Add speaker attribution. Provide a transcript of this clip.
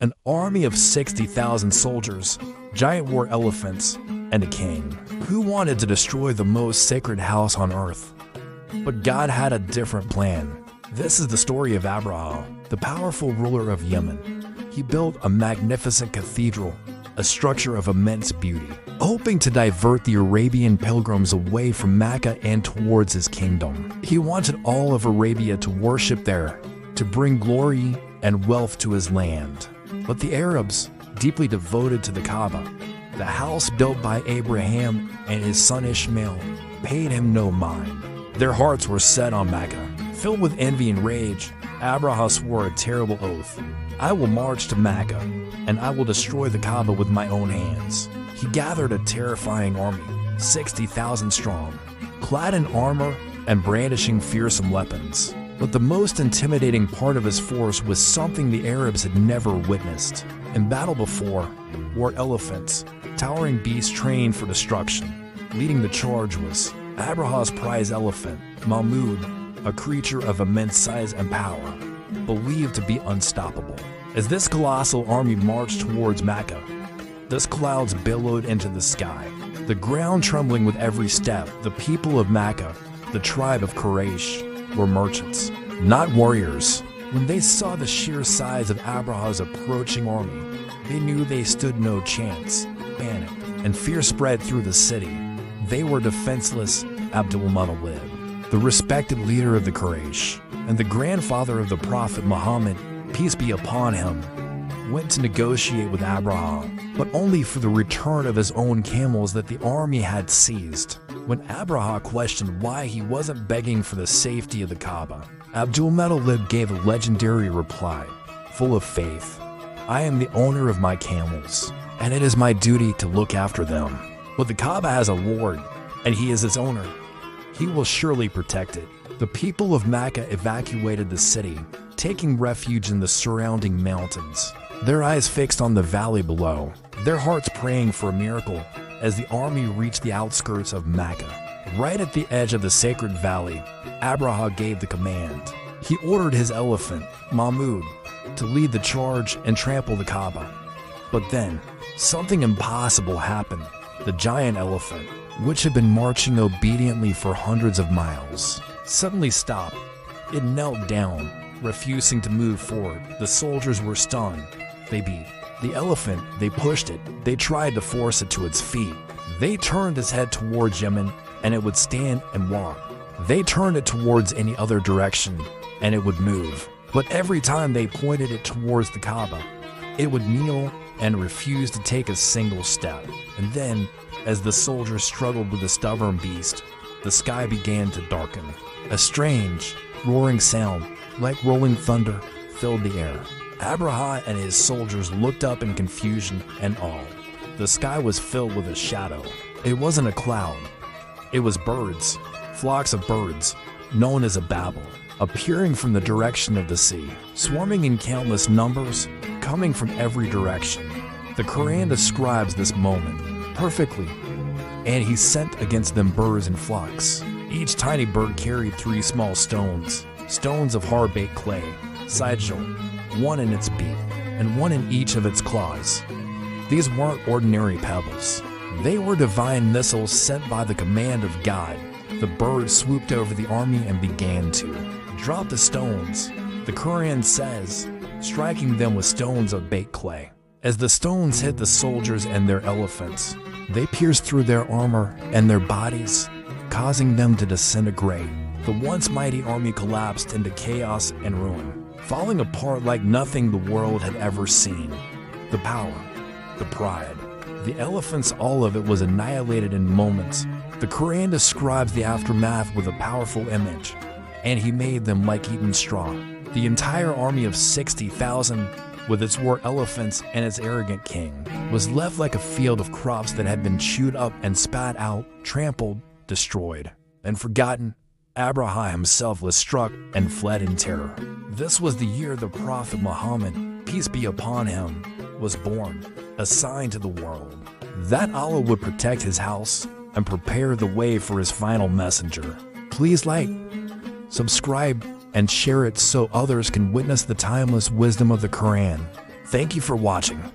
Speaker 1: An army of 60,000 soldiers, giant war elephants, and a king who wanted to destroy the most sacred house on earth. But God had a different plan. This is the story of Abraha, the powerful ruler of Yemen. He built a magnificent cathedral, a structure of immense beauty, hoping to divert the Arabian pilgrims away from Mecca and towards his kingdom. He wanted all of Arabia to worship there, to bring glory and wealth to his land. But the Arabs, deeply devoted to the Kaaba, the house built by Abraham and his son Ishmael, paid him no mind. Their hearts were set on Mecca. Filled with envy and rage, Abraha swore a terrible oath. I will march to Mecca, and I will destroy the Kaaba with my own hands. He gathered a terrifying army, 60,000 strong, clad in armor and brandishing fearsome weapons. But the most intimidating part of his force was something the Arabs had never witnessed. In battle before, were elephants, towering beasts trained for destruction. Leading the charge was Abraha's prize elephant, Mahmūd, a creature of immense size and power, believed to be unstoppable. As this colossal army marched towards Mecca, the clouds billowed into the sky, the ground trembling with every step. The people of Mecca, the tribe of Quraysh, were merchants, not warriors. When they saw the sheer size of Abraha's approaching army, they knew they stood no chance. Panic and fear spread through the city. They were defenseless. Abdul-Muttalib, the respected leader of the Quraysh and the grandfather of the Prophet Muhammad, peace be upon him, went to negotiate with Abraha, but only for the return of his own camels that the army had seized. When Abraha questioned why he wasn't begging for the safety of the Kaaba, Abdul-Muttalib gave a legendary reply, full of faith. I am the owner of my camels, and it is my duty to look after them. But the Kaaba has a Lord, and he is its owner. He will surely protect it. The people of Mecca evacuated the city, taking refuge in the surrounding mountains, their eyes fixed on the valley below, their hearts praying for a miracle. As the army reached the outskirts of Mecca, right at the edge of the sacred valley, Abraha gave the command. He ordered his elephant, Mahmūd, to lead the charge and trample the Kaaba. But then, something impossible happened. The giant elephant, which had been marching obediently for hundreds of miles, suddenly stopped. It knelt down, refusing to move forward. The soldiers were stunned. They beat the elephant, they pushed it, they tried to force it to its feet. They turned its head towards Yemen, and it would stand and walk. They turned it towards any other direction, and it would move. But every time they pointed it towards the Kaaba, it would kneel and refuse to take a single step. And then, as the soldiers struggled with the stubborn beast, the sky began to darken. A strange, roaring sound, like rolling thunder, filled the air. Abraha and his soldiers looked up in confusion and awe. The sky was filled with a shadow. It wasn't a cloud. It was birds, flocks of birds, known as a Babel, appearing from the direction of the sea, swarming in countless numbers, coming from every direction. The Qur'an describes this moment perfectly. And he sent against them birds in flocks. Each tiny bird carried 3 small stones, stones of hard-baked clay, sideshell, one in its beak, and one in each of its claws. These weren't ordinary pebbles. They were divine missiles sent by the command of God. The birds swooped over the army and began to drop the stones, the Qur'an says, striking them with stones of baked clay. As the stones hit the soldiers and their elephants, they pierced through their armor and their bodies, causing them to disintegrate. The once mighty army collapsed into chaos and ruin, falling apart like nothing the world had ever seen. The power, the pride, the elephants, all of it was annihilated in moments. The Qur'an describes the aftermath with a powerful image, and he made them like eaten straw. The entire army of 60,000, with its war elephants and its arrogant king, was left like a field of crops that had been chewed up and spat out, trampled, destroyed, and forgotten. Abraha himself was struck and fled in terror. This was the year the Prophet Muhammad, peace be upon him, was born, a sign to the world that Allah would protect his house and prepare the way for his final messenger. Please like, subscribe, and share it so others can witness the timeless wisdom of the Qur'an. Thank you for watching.